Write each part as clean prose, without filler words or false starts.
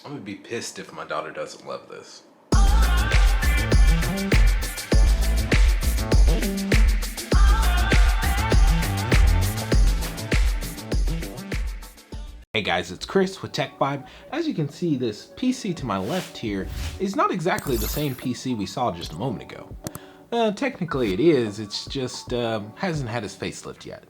I'm gonna be pissed if my daughter doesn't love this. Hey guys, it's Chris with Tech Vibe. As you can see, this PC to my left here is not exactly the same PC we saw just a moment ago. Technically it is, it's just hasn't had its facelift yet.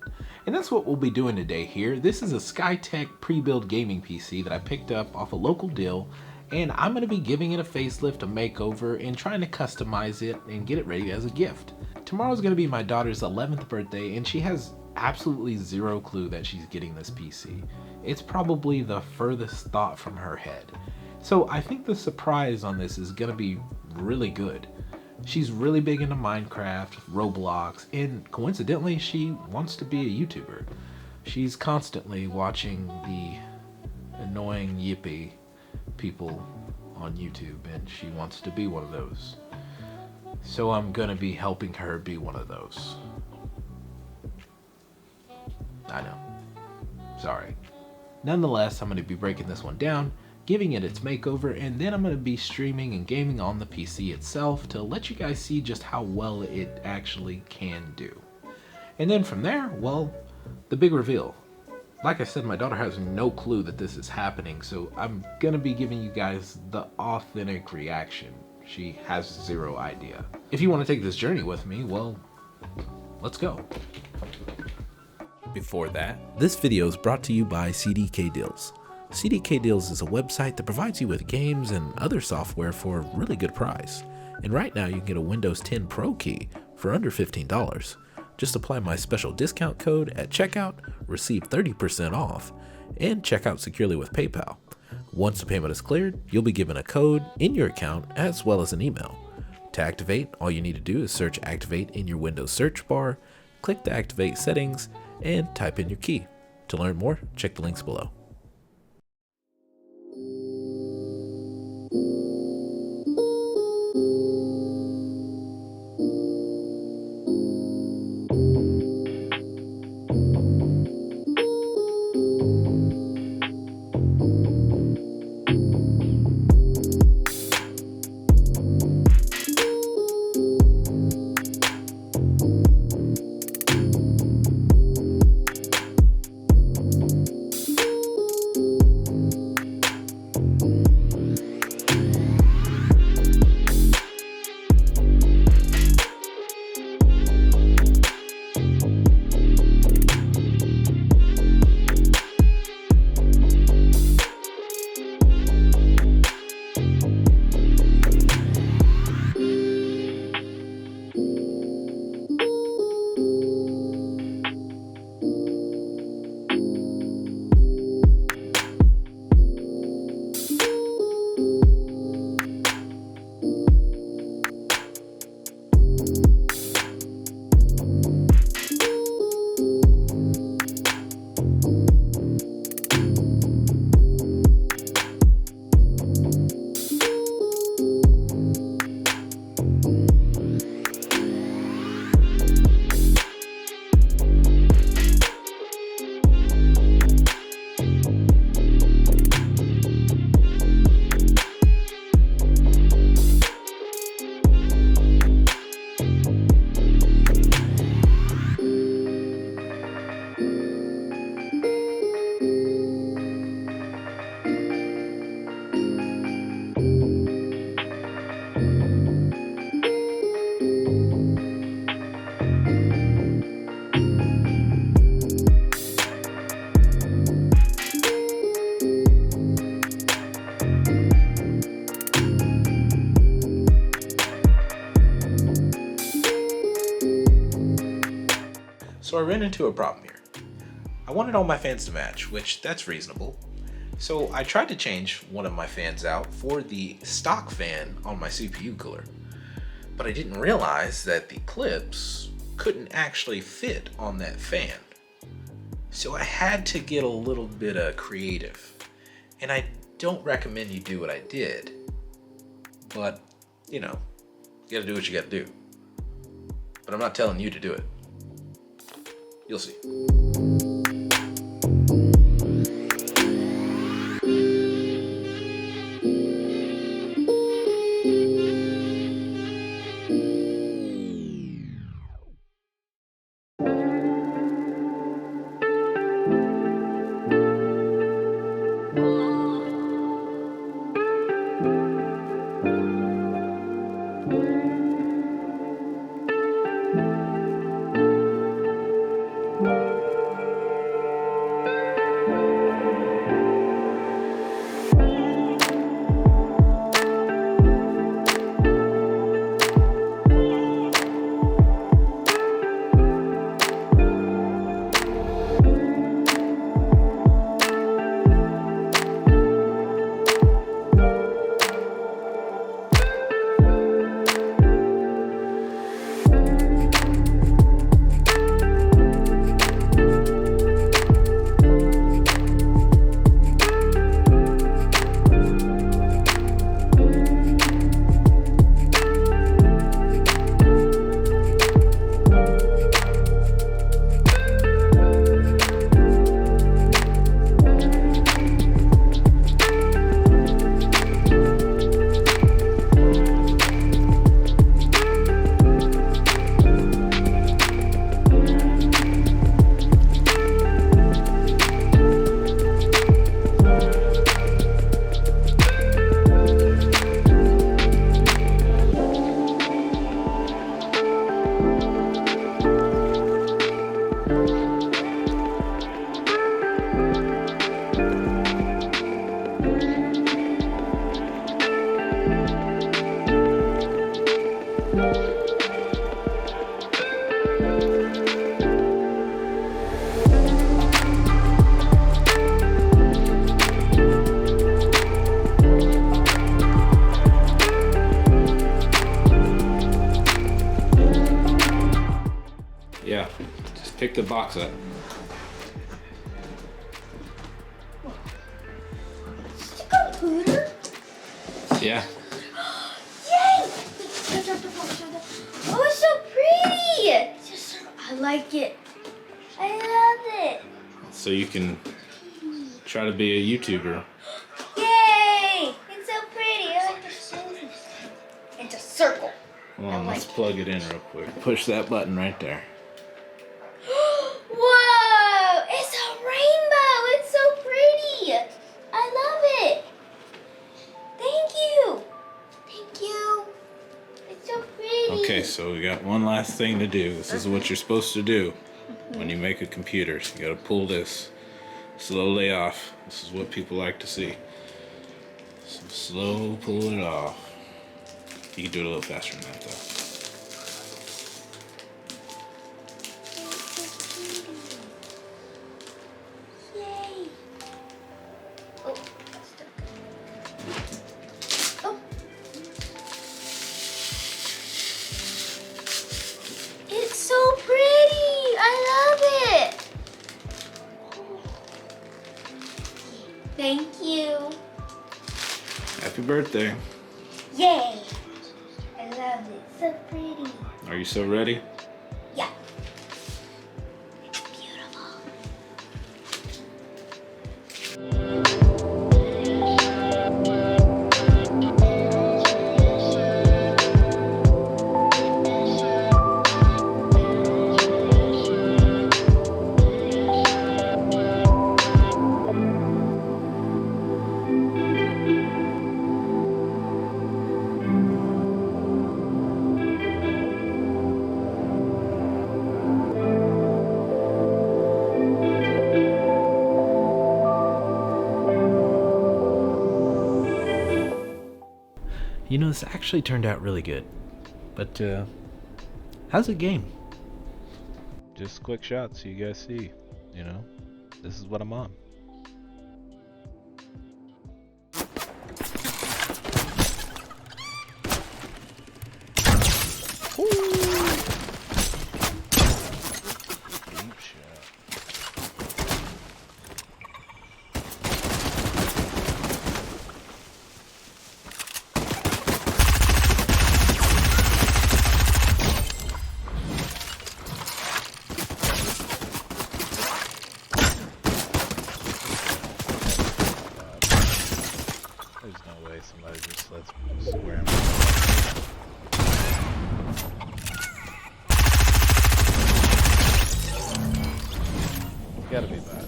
And that's what we'll be doing today here. This is a Skytech pre-built gaming PC that I picked up off a local deal, and I'm going to be giving it a facelift, a makeover, and trying to customize it and get it ready as a gift. Tomorrow's going to be my daughter's 11th birthday, and she has absolutely zero clue that she's getting this PC. It's probably the furthest thought from her head. So I think the surprise on this is going to be really good. She's really big into Minecraft, Roblox, and coincidentally, she wants to be a YouTuber. She's constantly watching the annoying yippee people on YouTube, and she wants to be one of those. So I'm gonna be helping her be one of those. I know. Sorry. Nonetheless, I'm gonna be breaking this one down, giving it its makeover, and then I'm going to be streaming and gaming on the PC itself to let you guys see just how well it actually can do. And then from there, well, the big reveal. Like I said, my daughter has no clue that this is happening, so I'm going to be giving you guys the authentic reaction. She has zero idea. If you want to take this journey with me, well, let's go. Before that, this video is brought to you by CDK Deals. CDK Deals is a website that provides you with games and other software for a really good price. And right now you can get a Windows 10 Pro key for under $15. Just apply my special discount code at checkout, receive 30% off, and check out securely with PayPal. Once the payment is cleared, you'll be given a code in your account as well as an email. To activate, all you need to do is search Activate in your Windows search bar, click the Activate settings, and type in your key. To learn more, check the links below. So I ran into a problem here. I wanted all my fans to match, which that's reasonable. So I tried to change one of my fans out for the stock fan on my CPU cooler. But I didn't realize that the clips couldn't actually fit on that fan. So I had to get a little bit creative. And I don't recommend you do what I did. But, you know, you gotta do what you gotta do. But I'm not telling you to do it. You'll see. Yeah, just pick the box up. It's a computer? Yeah. Yay! Oh, it's so pretty! It's just, I like it. I love it. So you can try to be a YouTuber. Yay! It's so pretty. I like the shapes. It's a circle. Hold on, let's plug it in real quick. Push that button right there. Whoa! It's a rainbow! It's so pretty! I love it! Thank you! Thank you! It's so pretty! Okay, so we got one last thing to do. This is what you're supposed to do when you make a computer. So you gotta pull this slowly off. This is what people like to see. So slow pull it off. You can do it a little faster than that though. Yay! Oh, that's stuck. Oh! It's so pretty! I love it! Thank you. Happy birthday. Yay! I love it. So pretty. Are you so ready? Yeah. It's beautiful. You know, this actually turned out really good. But, how's the game? Just quick shots so you guys see, you know, this is what I'm on. Deep shot. There's no way somebody just lets me swear him. Gotta be bad.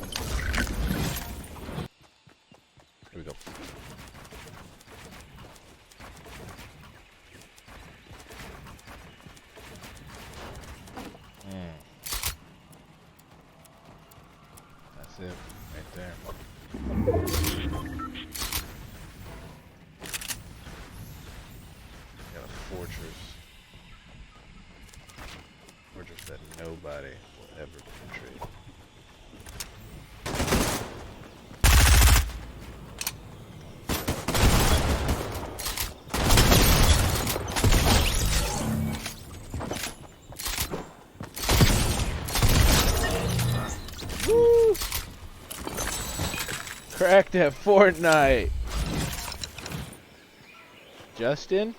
nobody will ever penetrate. Woo! Cracked at Fortnite. Justin?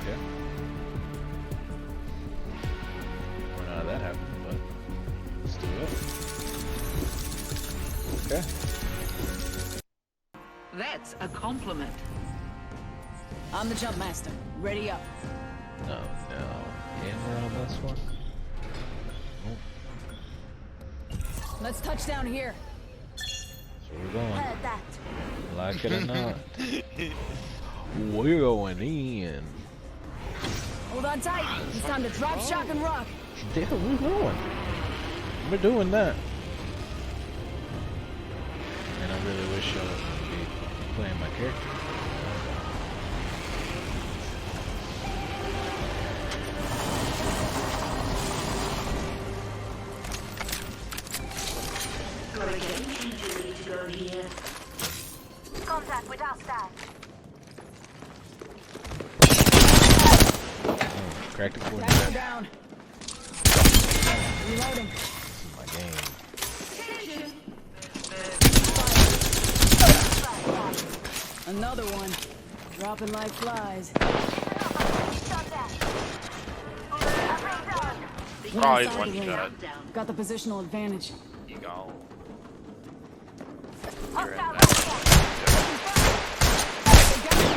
Okay. Don't know how that happened, but let's do it. Okay. That's a compliment. I'm the jump master. Ready up. No. Camera on this one? Nope. Let's touch down here. So we're going. Heard that. Like it or not. We're going in. Hold on tight. It's time to drop, shock, and rock. Yeah, we're going. We're doing that. And I really wish I would be playing my character. Contact with hostile. Cracked it for Back you. down. Reloading. This is my game. Another one. Dropping like flies. Oh, he's Inside one the ring. shot. Got the positional advantage. You go.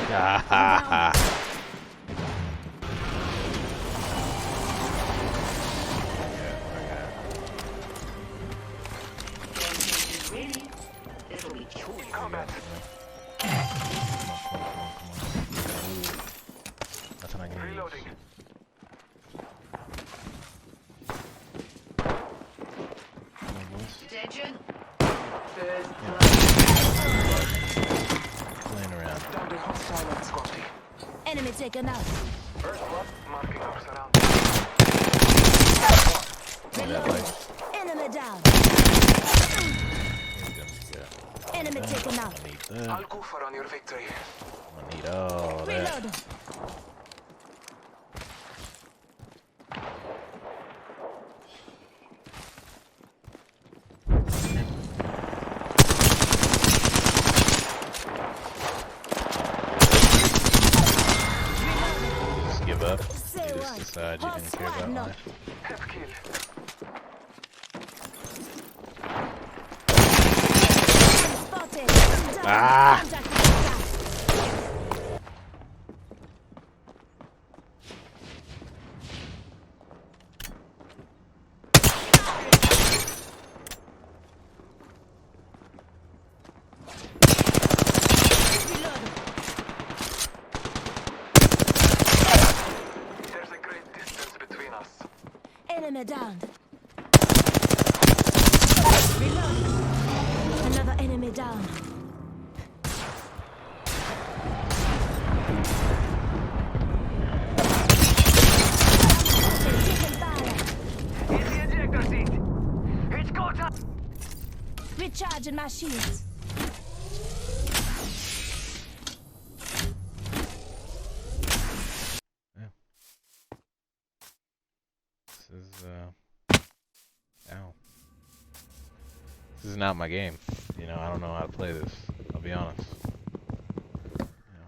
Ha ha ha. Nothing I can use. Come on, boys. Attention. Playing around. Enemy taken out. Oh, that light. Enemy down. Yeah. Enemy taken out. I need that. I'll go for on your victory. I need all that. Reload. Just give up. Say You just what? decide you Whole didn't care squad about knock. life. Have kill. Spotted. Down. Ah! Contact with hostile. There's a great distance between us. Enemy down. Reload. Another enemy down. Taking fire. In the ejector seat. It's go time. Recharging my shields. This is, ow. This is not my game. You know, I don't know how to play this. I'll be honest. You know.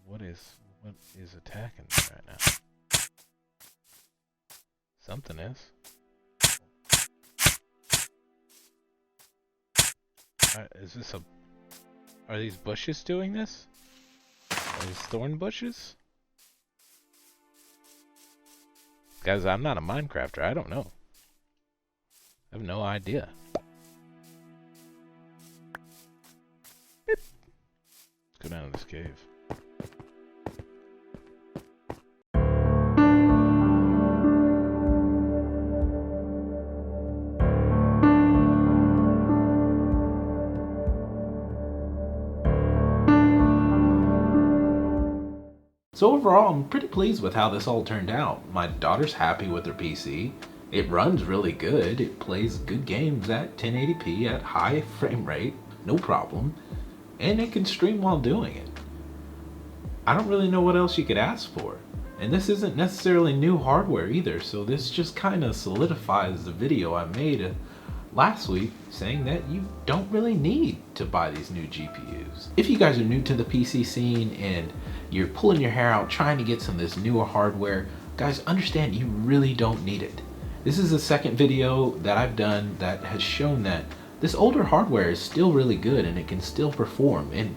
What is attacking me right now? Something is. Is this a... Are these bushes doing this? Are these thorn bushes? Guys, I'm not a Minecrafter. I don't know. I have no idea. Beep. Let's go down to this cave. So overall, I'm pretty pleased with how this all turned out. My daughter's happy with her PC. It runs really good. It plays good games at 1080p at high frame rate, no problem. And it can stream while doing it. I don't really know what else you could ask for. And this isn't necessarily new hardware either, so this just kind of solidifies the video I made last week saying that you don't really need to buy these new GPUs. If you guys are new to the PC scene and you're pulling your hair out trying to get some of this newer hardware, guys, understand you really don't need it. This is the second video that I've done that has shown that this older hardware is still really good and it can still perform and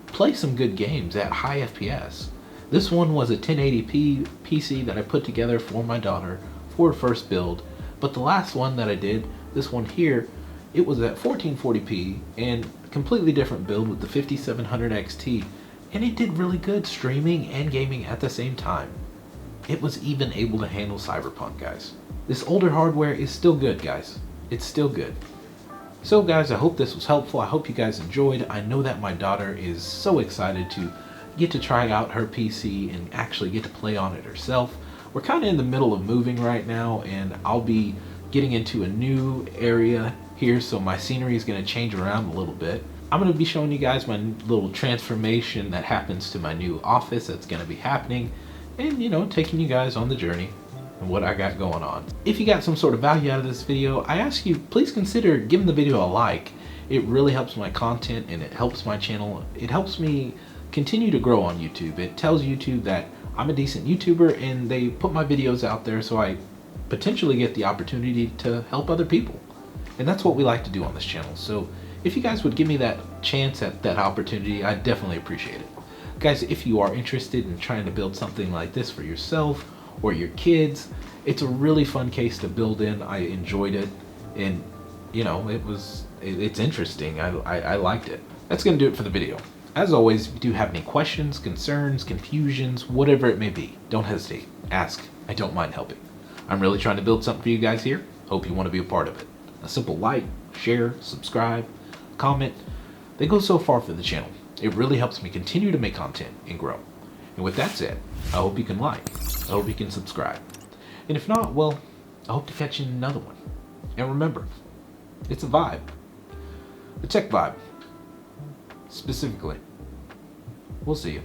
play some good games at high FPS. This one was a 1080p PC that I put together for my daughter for her first build, but the last one that I did, this one here, it was at 1440p and a completely different build with the 5700 XT, and it did really good streaming and gaming at the same time. It was even able to handle Cyberpunk, guys. This older hardware is still good, guys. It's still good. So guys, I hope this was helpful. I hope you guys enjoyed. I know that my daughter is so excited to get to try out her PC and actually get to play on it herself. We're kind of in the middle of moving right now, and I'll be getting into a new area here, so my scenery is going to change around a little bit. I'm going to be showing you guys my little transformation that happens to my new office that's going to be happening, and you know, taking you guys on the journey and what I got going on. If you got some sort of value out of this video, I ask you please consider giving the video a like. It really helps my content and it helps my channel. It helps me continue to grow on YouTube. It tells YouTube that I'm a decent YouTuber and they put my videos out there so I potentially get the opportunity to help other people. And that's what we like to do on this channel. So if you guys would give me that chance at that opportunity, I'd definitely appreciate it. Guys, if you are interested in trying to build something like this for yourself or your kids, it's a really fun case to build in. I enjoyed it, and you know, it's interesting. I liked it. That's gonna do it for the video. As always, if you do have any questions, concerns, confusions, whatever it may be, don't hesitate. Ask. I don't mind helping. I'm really trying to build something for you guys here. Hope you want to be a part of it. A simple like, share, subscribe, comment, they go so far for the channel. It really helps me continue to make content and grow. And with that said, I hope you can like. I hope you can subscribe. And if not, well, I hope to catch you in another one. And remember, it's a vibe. A tech vibe. Specifically. We'll see you.